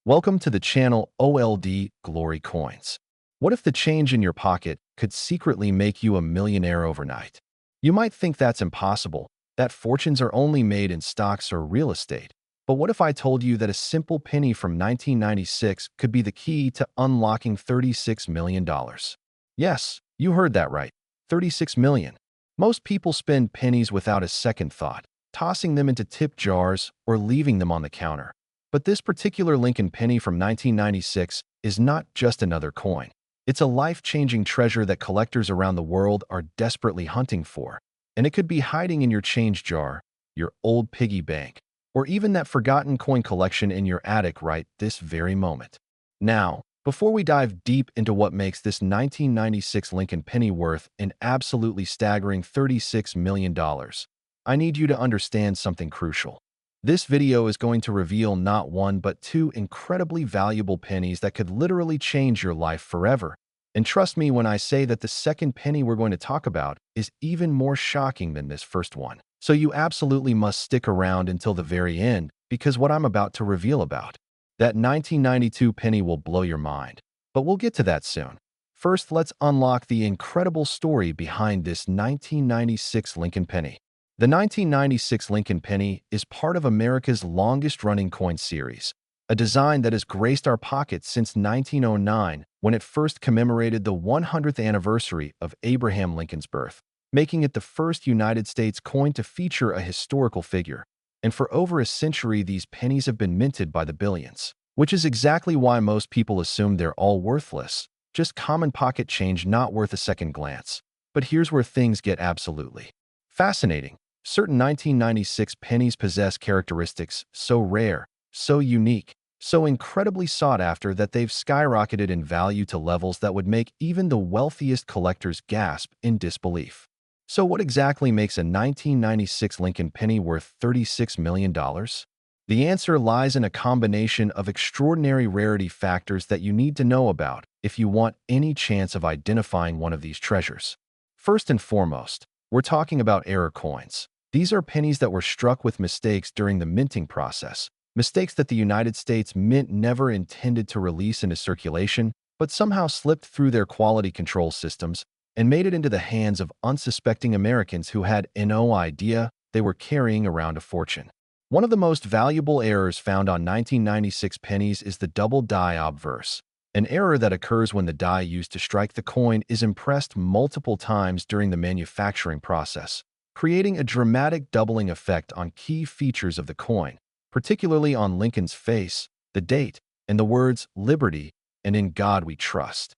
Welcome to the channel OLD Glory Coins. What if the change in your pocket could secretly make you a millionaire overnight? You might think that's impossible, that fortunes are only made in stocks or real estate. But what if I told you that a simple penny from 1996 could be the key to unlocking $36 million? Yes, you heard that right. 36 million. Most people spend pennies without a second thought, tossing them into tip jars or leaving them on the counter. But this particular Lincoln penny from 1996 is not just another coin. It's a life-changing treasure that collectors around the world are desperately hunting for. And it could be hiding in your change jar, your old piggy bank, or even that forgotten coin collection in your attic right this very moment. Now, before we dive deep into what makes this 1996 Lincoln penny worth an absolutely staggering $36 million, I need you to understand something crucial. This video is going to reveal not one but two incredibly valuable pennies that could literally change your life forever. And trust me when I say that the second penny we're going to talk about is even more shocking than this first one. So you absolutely must stick around until the very end, because what I'm about to reveal about that 1992 penny will blow your mind. But we'll get to that soon. First, let's unlock the incredible story behind this 1996 Lincoln penny. The 1996 Lincoln penny is part of America's longest-running coin series, a design that has graced our pockets since 1909 when it first commemorated the 100th anniversary of Abraham Lincoln's birth, making it the first United States coin to feature a historical figure. And for over a century, these pennies have been minted by the billions, which is exactly why most people assume they're all worthless, just common pocket change not worth a second glance. But here's where things get absolutely fascinating. Certain 1996 pennies possess characteristics so rare, so unique, so incredibly sought after that they've skyrocketed in value to levels that would make even the wealthiest collectors gasp in disbelief. So what exactly makes a 1996 Lincoln penny worth $36 million? The answer lies in a combination of extraordinary rarity factors that you need to know about if you want any chance of identifying one of these treasures. First and foremost, we're talking about error coins. These are pennies that were struck with mistakes during the minting process, mistakes that the United States Mint never intended to release into circulation, but somehow slipped through their quality control systems and made it into the hands of unsuspecting Americans who had no idea they were carrying around a fortune. One of the most valuable errors found on 1996 pennies is the double die obverse, an error that occurs when the die used to strike the coin is impressed multiple times during the manufacturing process, creating a dramatic doubling effect on key features of the coin, particularly on Lincoln's face, the date, and the words "Liberty" and "In God We Trust."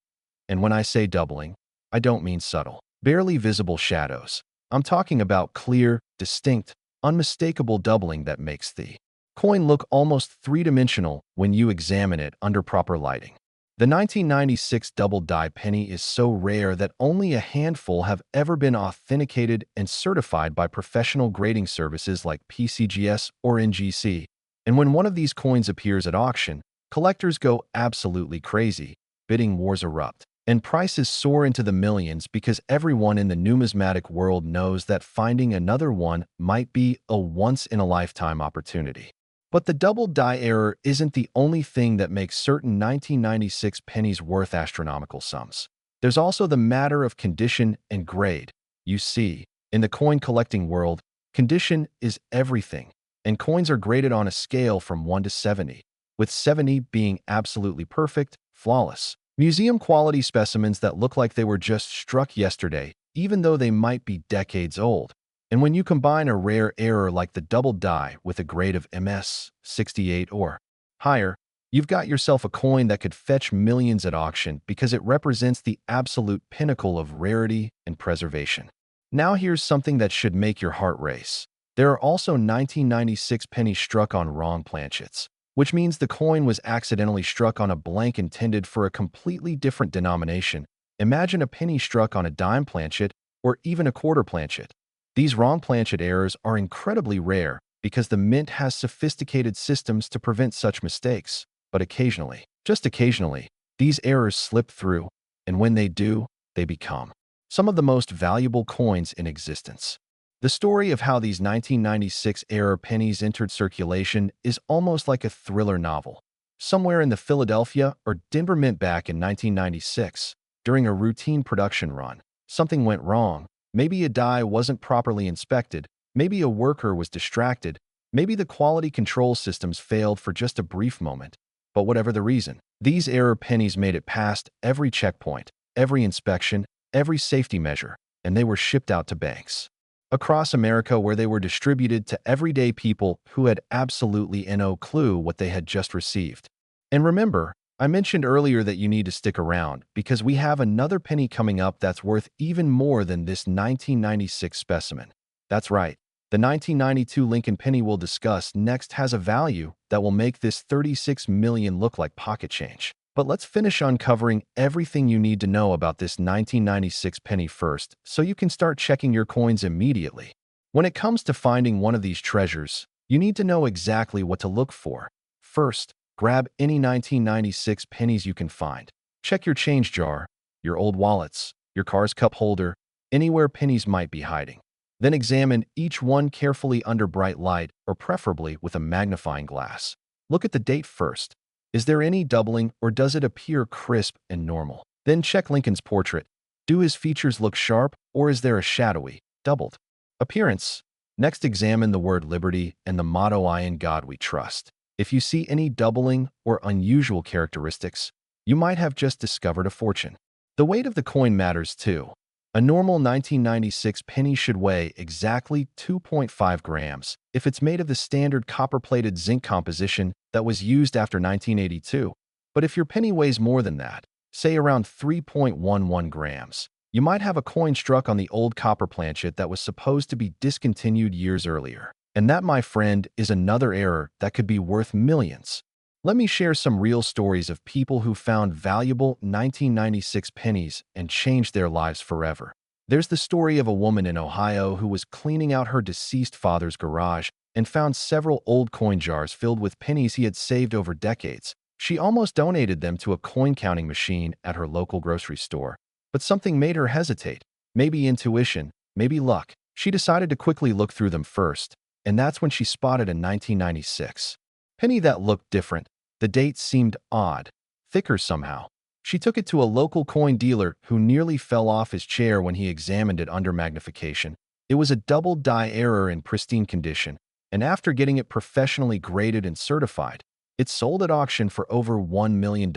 And when I say doubling, I don't mean subtle, barely visible shadows. I'm talking about clear, distinct, unmistakable doubling that makes the coin look almost three-dimensional when you examine it under proper lighting. The 1996 double die penny is so rare that only a handful have ever been authenticated and certified by professional grading services like PCGS or NGC. And when one of these coins appears at auction, collectors go absolutely crazy, bidding wars erupt, and prices soar into the millions because everyone in the numismatic world knows that finding another one might be a once-in-a-lifetime opportunity. But the double die error isn't the only thing that makes certain 1996 pennies worth astronomical sums. There's also the matter of condition and grade. You see, in the coin collecting world, condition is everything, and coins are graded on a scale from 1 to 70, with 70 being absolutely perfect, flawless. Museum-quality specimens that look like they were just struck yesterday, even though they might be decades old. And when you combine a rare error like the double die with a grade of MS 68 or higher, you've got yourself a coin that could fetch millions at auction because it represents the absolute pinnacle of rarity and preservation. Now here's something that should make your heart race. There are also 1996 pennies struck on wrong planchets, which means the coin was accidentally struck on a blank intended for a completely different denomination. Imagine a penny struck on a dime planchet or even a quarter planchet. These wrong planchet errors are incredibly rare because the Mint has sophisticated systems to prevent such mistakes. But occasionally, just occasionally, these errors slip through, and when they do, they become some of the most valuable coins in existence. The story of how these 1996 error pennies entered circulation is almost like a thriller novel. somewhere in the Philadelphia or Denver Mint back in 1996. During a routine production run, something went wrong. Maybe a die wasn't properly inspected, maybe a worker was distracted, maybe the quality control systems failed for just a brief moment. But whatever the reason, these error pennies made it past every checkpoint, every inspection, every safety measure, and they were shipped out to banks across America, where they were distributed to everyday people who had absolutely no clue what they had just received. And remember, I mentioned earlier that you need to stick around because we have another penny coming up that's worth even more than this 1996 specimen. That's right, the 1992 Lincoln Penny we'll discuss next has a value that will make this 36 million look like pocket change. But let's finish uncovering everything you need to know about this 1996 penny first, so you can start checking your coins immediately. When it comes to finding one of these treasures, you need to know exactly what to look for. First, grab any 1996 pennies you can find. Check your change jar, your old wallets, your car's cup holder, anywhere pennies might be hiding. Then examine each one carefully under bright light, or preferably with a magnifying glass. Look at the date first. Is there any doubling, or does it appear crisp and normal? Then check Lincoln's portrait. Do his features look sharp, or is there a shadowy, doubled appearance? Next, examine the word liberty and the motto "I in God we trust." If you see any doubling or unusual characteristics, you might have just discovered a fortune. The weight of the coin matters too. A normal 1996 penny should weigh exactly 2.5 grams if it's made of the standard copper-plated zinc composition that was used after 1982. But if your penny weighs more than that, say around 3.11 grams, you might have a coin struck on the old copper planchet that was supposed to be discontinued years earlier. And that, my friend, is another error that could be worth millions. Let me share some real stories of people who found valuable 1996 pennies and changed their lives forever. There's the story of a woman in Ohio who was cleaning out her deceased father's garage and found several old coin jars filled with pennies he had saved over decades. She almost donated them to a coin-counting machine at her local grocery store. But something made her hesitate. Maybe intuition, maybe luck. She decided to quickly look through them first, and that's when she spotted a 1996 penny that looked different. The date seemed odd, thicker somehow. She took it to a local coin dealer who nearly fell off his chair when he examined it under magnification. It was a double die error in pristine condition, and after getting it professionally graded and certified, it sold at auction for over $1 million,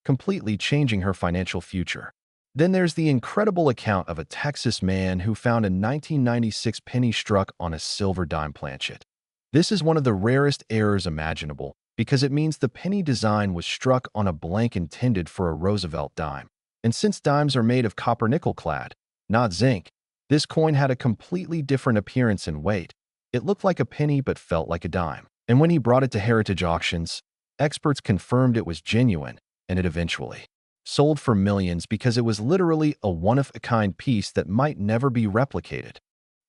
completely changing her financial future. Then there's the incredible account of a Texas man who found a 1996 penny struck on a silver dime planchet. This is one of the rarest errors imaginable, because it means the penny design was struck on a blank intended for a Roosevelt dime. And since dimes are made of copper nickel clad, not zinc, this coin had a completely different appearance and weight. It looked like a penny but felt like a dime. And when he brought it to heritage auctions, experts confirmed it was genuine, and it eventually sold for millions because it was literally a one-of-a-kind piece that might never be replicated.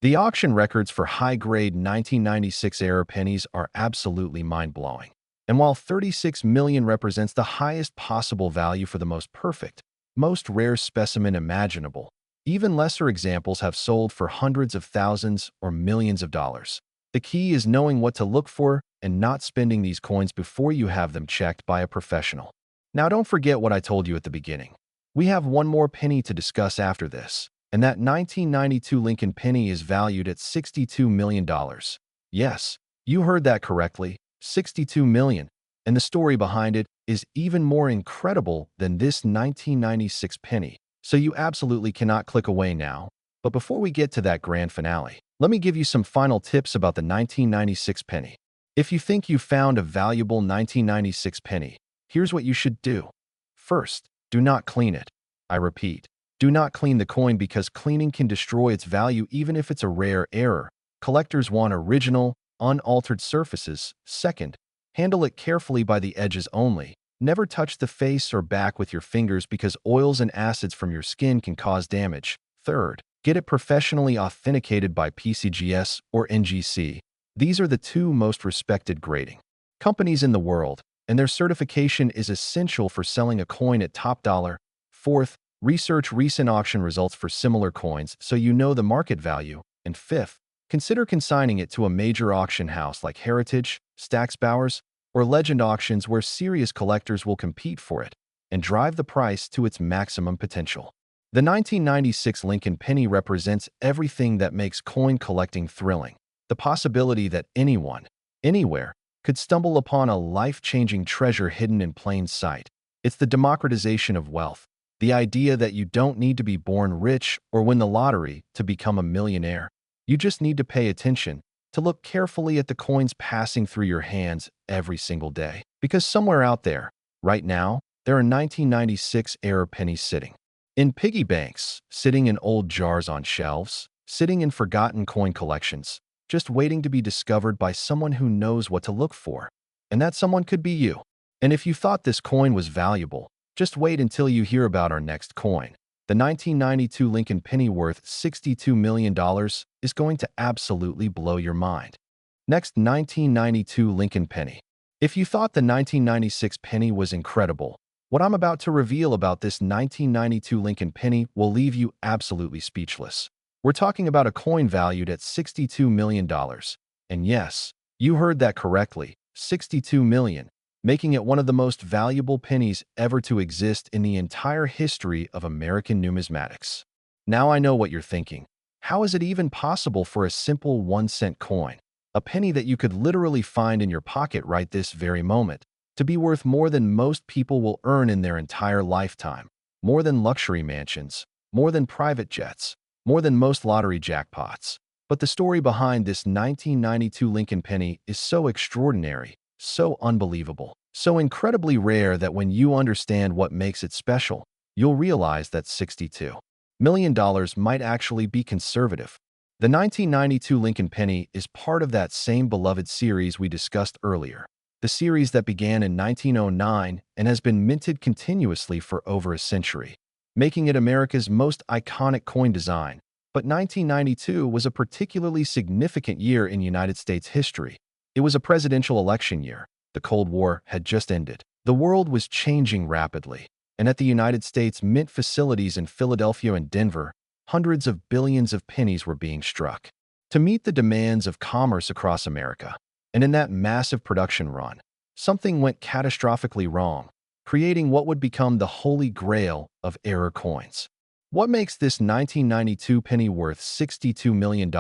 The auction records for high-grade 1996 error pennies are absolutely mind-blowing. And while 36 million represents the highest possible value for the most perfect, most rare specimen imaginable, even lesser examples have sold for hundreds of thousands or millions of dollars. The key is knowing what to look for and not spending these coins before you have them checked by a professional. Now, don't forget what I told you at the beginning. We have one more penny to discuss after this, and that 1992 Lincoln Penny is valued at $62 million. Yes, you heard that correctly. 62 million, and the story behind it is even more incredible than this 1996 penny, so you absolutely cannot click away now. But before we get to that grand finale, let me give you some final tips about the 1996 penny. If you think you found a valuable 1996 penny, here's what you should do. First, do not clean it. I repeat, do not clean the coin because cleaning can destroy its value even if it's a rare error. Collectors want original, unaltered surfaces. Second, handle it carefully by the edges only. Never touch the face or back with your fingers because oils and acids from your skin can cause damage. Third, get it professionally authenticated by PCGS or NGC. These are the two most respected grading companies in the world, and their certification is essential for selling a coin at top dollar. Fourth, research recent auction results for similar coins so you know the market value. And fifth, consider consigning it to a major auction house like Heritage, Stack's Bowers, or legend auctions where serious collectors will compete for it and drive the price to its maximum potential. The 1996 Lincoln Penny represents everything that makes coin collecting thrilling. The possibility that anyone, anywhere, could stumble upon a life-changing treasure hidden in plain sight. It's the democratization of wealth, the idea that you don't need to be born rich or win the lottery to become a millionaire. You just need to pay attention, to look carefully at the coins passing through your hands every single day. Because somewhere out there, right now, there are 1996-era pennies sitting in piggy banks, sitting in old jars on shelves, sitting in forgotten coin collections, just waiting to be discovered by someone who knows what to look for. And that someone could be you. And if you thought this coin was valuable, just wait until you hear about our next coin. The 1992 Lincoln Penny worth $62 million is going to absolutely blow your mind. Next, 1992 Lincoln Penny. If you thought the 1996 penny was incredible, what I'm about to reveal about this 1992 Lincoln Penny will leave you absolutely speechless. We're talking about a coin valued at $62 million. And yes, you heard that correctly, $62 million, making it one of the most valuable pennies ever to exist in the entire history of American numismatics. Now I know what you're thinking. How is it even possible for a simple 1-cent coin, a penny that you could literally find in your pocket right this very moment, to be worth more than most people will earn in their entire lifetime, more than luxury mansions, more than private jets, more than most lottery jackpots? But the story behind this 1992 Lincoln Penny is so extraordinary, so unbelievable, so incredibly rare that when you understand what makes it special, you'll realize that $62 million might actually be conservative. The 1992 Lincoln Penny is part of that same beloved series we discussed earlier, the series that began in 1909 and has been minted continuously for over a century, making it America's most iconic coin design. But 1992 was a particularly significant year in United States history. It was a presidential election year. The Cold War had just ended. The world was changing rapidly, and at the United States Mint facilities in Philadelphia and Denver, hundreds of billions of pennies were being struck to meet the demands of commerce across America. And in that massive production run, something went catastrophically wrong, creating what would become the holy grail of error coins. What makes this 1992 penny worth $62 million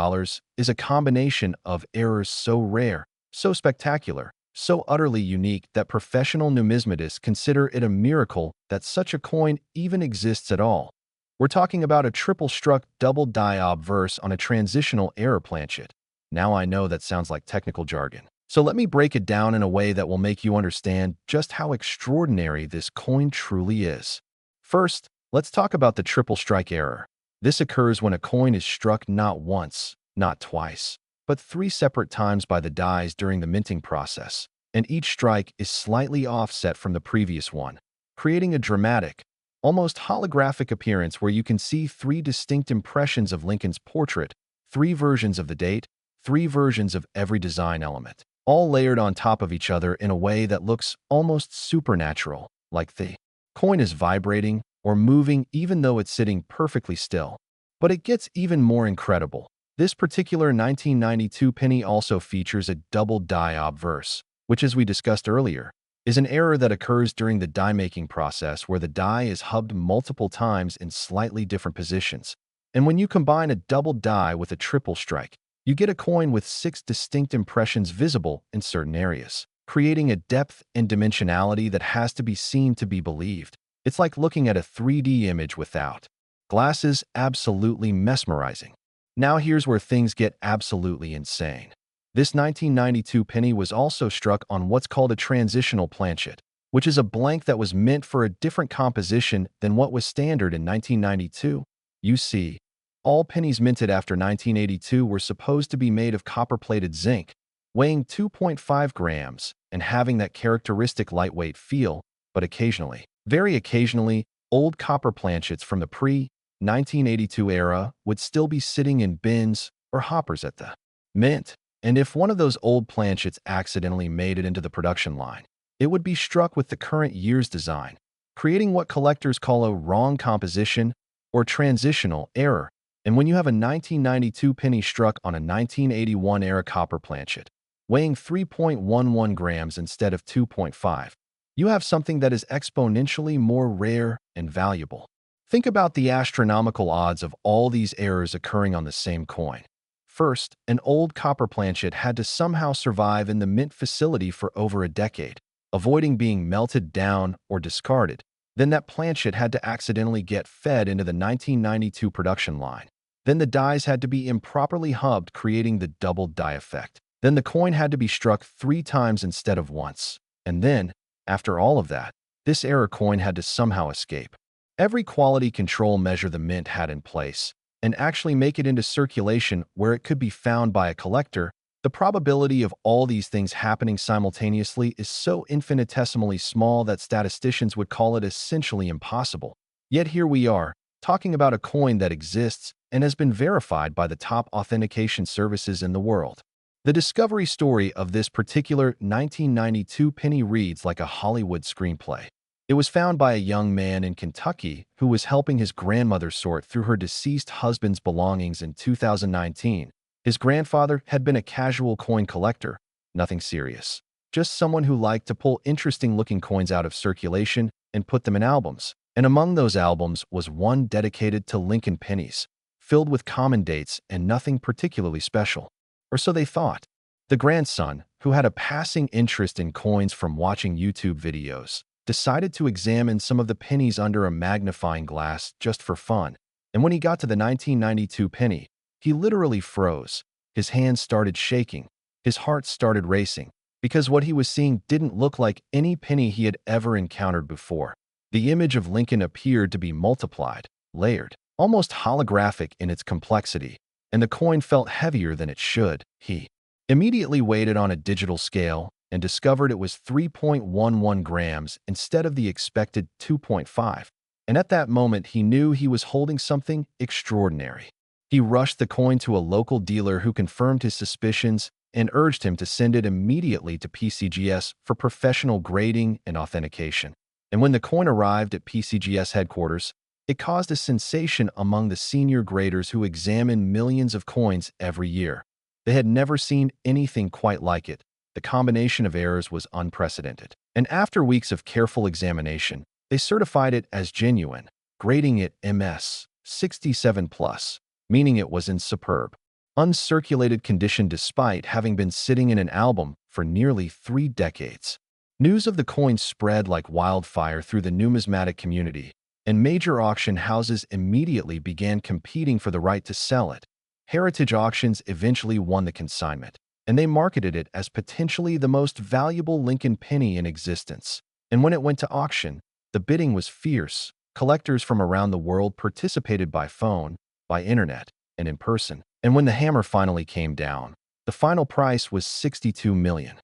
is a combination of errors so rare, so spectacular, so utterly unique that professional numismatists consider it a miracle that such a coin even exists at all. We're talking about a triple-struck double-die obverse on a transitional error planchet. Now I know that sounds like technical jargon. So let me break it down in a way that will make you understand just how extraordinary this coin truly is. First, let's talk about the triple strike error. This occurs when a coin is struck not once, not twice, but 3 separate times by the dies during the minting process, and each strike is slightly offset from the previous one, creating a dramatic, almost holographic appearance where you can see 3 distinct impressions of Lincoln's portrait, 3 versions of the date, 3 versions of every design element, all layered on top of each other in a way that looks almost supernatural, like the coin is vibrating or moving even though it's sitting perfectly still. But it gets even more incredible. This particular 1992 penny also features a double die obverse, which, as we discussed earlier, is an error that occurs during the die-making process where the die is hubbed multiple times in slightly different positions. And when you combine a double die with a triple strike, you get a coin with 6 distinct impressions visible in certain areas, creating a depth and dimensionality that has to be seen to be believed. It's like looking at a 3D image without glasses, absolutely mesmerizing. Now here's where things get absolutely insane. This 1992 penny was also struck on what's called a transitional planchet, which is a blank that was meant for a different composition than what was standard in 1992. You see, all pennies minted after 1982 were supposed to be made of copper-plated zinc, weighing 2.5 grams and having that characteristic lightweight feel, but occasionally, very occasionally, old copper planchets from the pre-1982 era would still be sitting in bins or hoppers at the mint. And if one of those old planchets accidentally made it into the production line, it would be struck with the current year's design, creating what collectors call a wrong composition or transitional error. And when you have a 1992 penny struck on a 1981-era copper planchet, weighing 3.11 grams instead of 2.5. You have something that is exponentially more rare and valuable. Think about the astronomical odds of all these errors occurring on the same coin. First, an old copper planchet had to somehow survive in the mint facility for over a decade, avoiding being melted down or discarded. Then that planchet had to accidentally get fed into the 1992 production line. Then the dies had to be improperly hubbed, creating the double die effect. Then the coin had to be struck 3 times instead of once. And then, after all of that, this error coin had to somehow escape. Every quality control measure the mint had in place, and actually make it into circulation where it could be found by a collector, the probability of all these things happening simultaneously is so infinitesimally small that statisticians would call it essentially impossible. Yet here we are, talking about a coin that exists and has been verified by the top authentication services in the world. The discovery story of this particular 1992 penny reads like a Hollywood screenplay. It was found by a young man in Kentucky who was helping his grandmother sort through her deceased husband's belongings in 2019. His grandfather had been a casual coin collector, nothing serious, just someone who liked to pull interesting-looking coins out of circulation and put them in albums. And among those albums was one dedicated to Lincoln Pennies, filled with common dates and nothing particularly special. Or so they thought. The grandson, who had a passing interest in coins from watching YouTube videos, decided to examine some of the pennies under a magnifying glass just for fun. And when he got to the 1992 penny, he literally froze. His hands started shaking. His heart started racing, because what he was seeing didn't look like any penny he had ever encountered before. The image of Lincoln appeared to be multiplied, layered, almost holographic in its complexity, and the coin felt heavier than it should. He immediately weighed it on a digital scale and discovered it was 3.11 grams instead of the expected 2.5. And at that moment, he knew he was holding something extraordinary. He rushed the coin to a local dealer who confirmed his suspicions and urged him to send it immediately to PCGS for professional grading and authentication. And when the coin arrived at PCGS headquarters, it caused a sensation among the senior graders who examine millions of coins every year. They had never seen anything quite like it. The combination of errors was unprecedented. And after weeks of careful examination, they certified it as genuine, grading it MS 67+, meaning it was in superb, uncirculated condition despite having been sitting in an album for nearly 3 decades. News of the coin spread like wildfire through the numismatic community, and major auction houses immediately began competing for the right to sell it. Heritage Auctions eventually won the consignment, and they marketed it as potentially the most valuable Lincoln penny in existence. And when it went to auction, the bidding was fierce. Collectors from around the world participated by phone, by internet, and in person. And when the hammer finally came down, the final price was $62 million,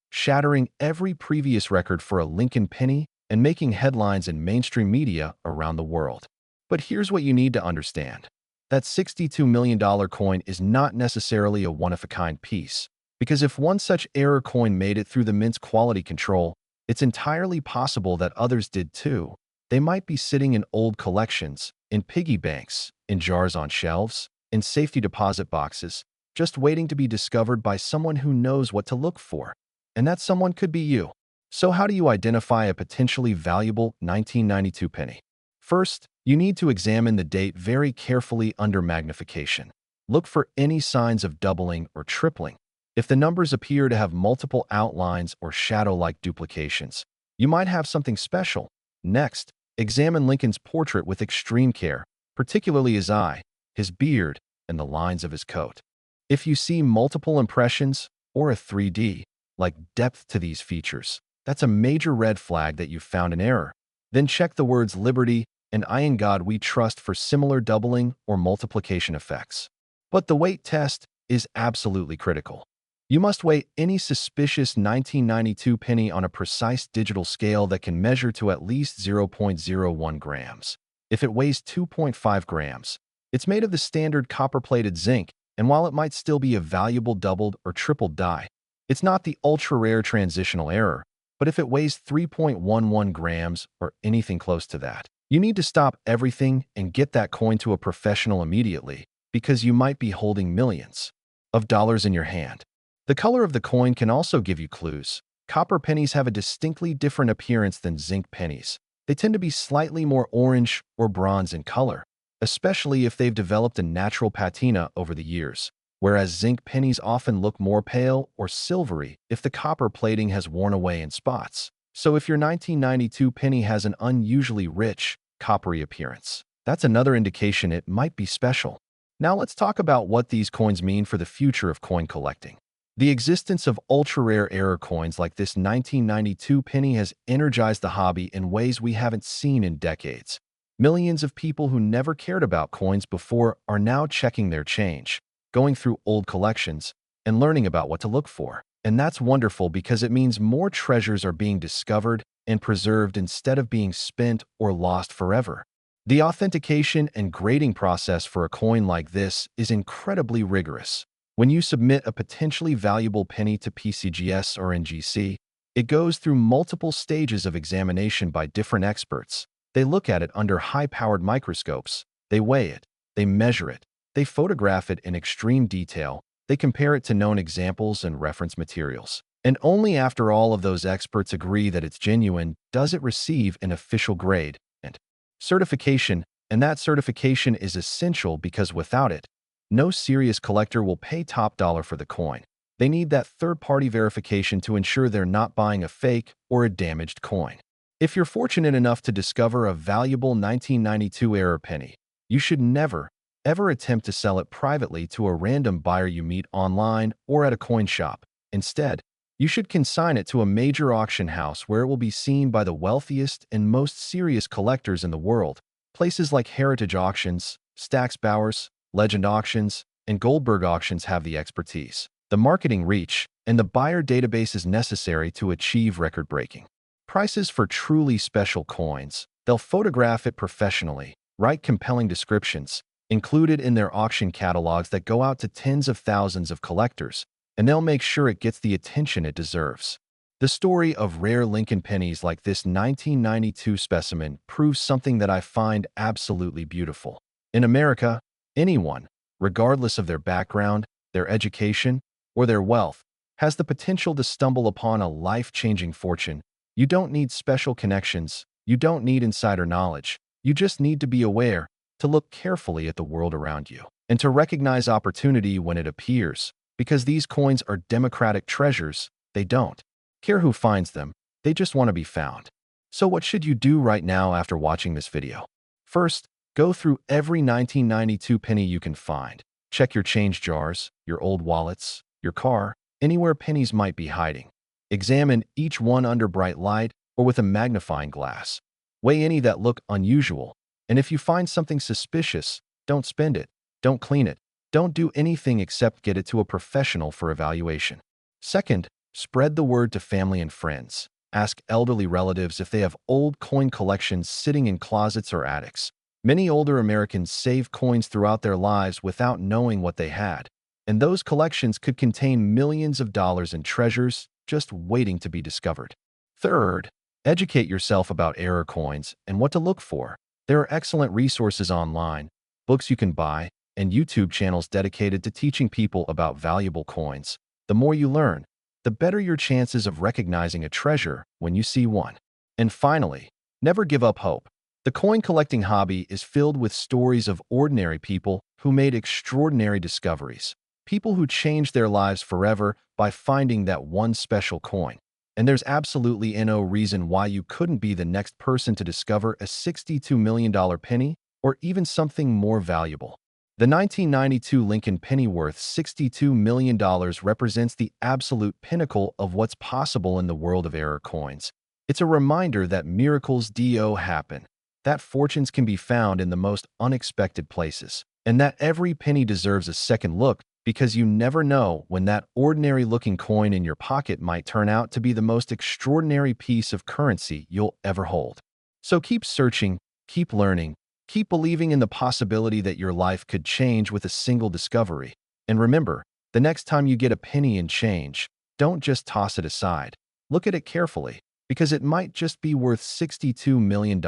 shattering every previous record for a Lincoln penny and making headlines in mainstream media around the world. But here's what you need to understand. That $62 million coin is not necessarily a one-of-a-kind piece, because if one such error coin made it through the mint's quality control, it's entirely possible that others did too. They might be sitting in old collections, in piggy banks, in jars on shelves, in safety deposit boxes, just waiting to be discovered by someone who knows what to look for. And that someone could be you. So how do you identify a potentially valuable 1992 penny? First, you need to examine the date very carefully under magnification. Look for any signs of doubling or tripling. If the numbers appear to have multiple outlines or shadow-like duplications, you might have something special. Next, examine Lincoln's portrait with extreme care, particularly his eye, his beard, and the lines of his coat. If you see multiple impressions or a 3D, like depth to these features, that's a major red flag that you've found an error. Then check the words Liberty and I in God We Trust for similar doubling or multiplication effects. But the weight test is absolutely critical. You must weigh any suspicious 1992 penny on a precise digital scale that can measure to at least 0.01 grams. If it weighs 2.5 grams, it's made of the standard copper-plated zinc, and while it might still be a valuable doubled or tripled die, it's not the ultra-rare transitional error. But if it weighs 3.11 grams or anything close to that, you need to stop everything and get that coin to a professional immediately, because you might be holding millions of dollars in your hand. The color of the coin can also give you clues. Copper pennies have a distinctly different appearance than zinc pennies. They tend to be slightly more orange or bronze in color, especially if they've developed a natural patina over the years, whereas zinc pennies often look more pale or silvery if the copper plating has worn away in spots. So if your 1992 penny has an unusually rich, coppery appearance, that's another indication it might be special. Now let's talk about what these coins mean for the future of coin collecting. The existence of ultra-rare error coins like this 1992 penny has energized the hobby in ways we haven't seen in decades. Millions of people who never cared about coins before are now checking their change, going through old collections, and learning about what to look for. And that's wonderful because it means more treasures are being discovered and preserved instead of being spent or lost forever. The authentication and grading process for a coin like this is incredibly rigorous. When you submit a potentially valuable penny to PCGS or NGC, it goes through multiple stages of examination by different experts. They look at it under high-powered microscopes, they weigh it, they measure it, they photograph it in extreme detail, they compare it to known examples and reference materials. And only after all of those experts agree that it's genuine does it receive an official grade and certification, and that certification is essential because without it, no serious collector will pay top dollar for the coin. They need that third-party verification to ensure they're not buying a fake or a damaged coin. If you're fortunate enough to discover a valuable 1992 error penny, you should never, ever attempt to sell it privately to a random buyer you meet online or at a coin shop. Instead, you should consign it to a major auction house where it will be seen by the wealthiest and most serious collectors in the world. Places like Heritage Auctions, Stack's Bowers, Legend Auctions, and Goldberg Auctions have the expertise, the marketing reach, and the buyer databases necessary to achieve record-breaking prices for truly special coins. They'll photograph it professionally, write compelling descriptions, include it in their auction catalogs that go out to tens of thousands of collectors, and they'll make sure it gets the attention it deserves. The story of rare Lincoln pennies like this 1992 specimen proves something that I find absolutely beautiful. In America, anyone, regardless of their background, their education, or their wealth, has the potential to stumble upon a life-changing fortune. You don't need special connections, you don't need insider knowledge, you just need to be aware, to look carefully at the world around you, and to recognize opportunity when it appears, because these coins are democratic treasures. They don't care who finds them, they just want to be found. So what should you do right now after watching this video? First, go through every 1992 penny you can find. Check your change jars, your old wallets, your car, anywhere pennies might be hiding. Examine each one under bright light or with a magnifying glass. Weigh any that look unusual, and if you find something suspicious, don't spend it, don't clean it, don't do anything except get it to a professional for evaluation. Second, spread the word to family and friends. Ask elderly relatives if they have old coin collections sitting in closets or attics. Many older Americans save coins throughout their lives without knowing what they had, and those collections could contain millions of dollars in treasures just waiting to be discovered. Third, educate yourself about error coins and what to look for. There are excellent resources online, books you can buy, and YouTube channels dedicated to teaching people about valuable coins. The more you learn, the better your chances of recognizing a treasure when you see one. And finally, never give up hope. The coin collecting hobby is filled with stories of ordinary people who made extraordinary discoveries. People who changed their lives forever by finding that one special coin. And there's absolutely no reason why you couldn't be the next person to discover a $62 million penny or even something more valuable. The 1992 Lincoln penny worth $62 million represents the absolute pinnacle of what's possible in the world of error coins. It's a reminder that miracles do happen, that fortunes can be found in the most unexpected places, and that every penny deserves a second look because you never know when that ordinary-looking coin in your pocket might turn out to be the most extraordinary piece of currency you'll ever hold. So keep searching, keep learning, keep believing in the possibility that your life could change with a single discovery. And remember, the next time you get a penny in change, don't just toss it aside. Look at it carefully, because it might just be worth $62 million.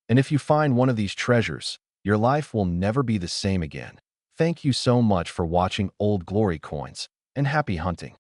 And if you find one of these treasures, your life will never be the same again. Thank you so much for watching Old Glory Coins. and happy hunting.